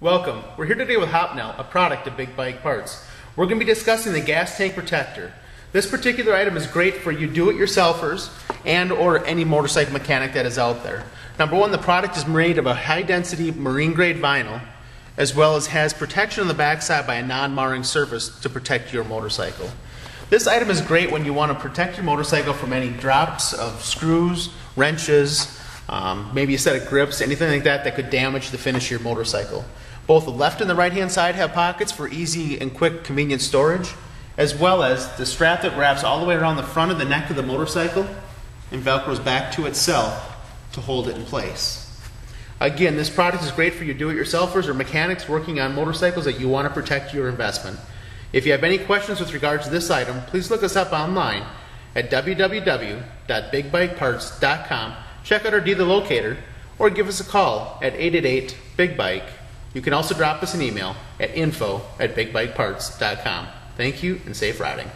Welcome. We're here today with Hopnel, a product of Big Bike Parts. We're going to be discussing the gas tank protector. This particular item is great for you do-it-yourselfers and or any motorcycle mechanic that is out there. Number one, the product is made of a high-density marine-grade vinyl, as well as has protection on the backside by a non-marring surface to protect your motorcycle. This item is great when you want to protect your motorcycle from any drops of screws, wrenches, maybe a set of grips, anything like that that could damage the finish of your motorcycle. Both the left and the right hand side have pockets for easy and quick convenient storage, as well as the strap that wraps all the way around the front of the neck of the motorcycle and velcros back to itself to hold it in place. Again, this product is great for your do-it-yourselfers or mechanics working on motorcycles that you want to protect your investment. If you have any questions with regards to this item, please look us up online at www.bigbikeparts.com. Check out our dealer locator or give us a call at 888-BIG-BIKE. You can also drop us an email at info@bigbikeparts.com. Thank you and safe riding.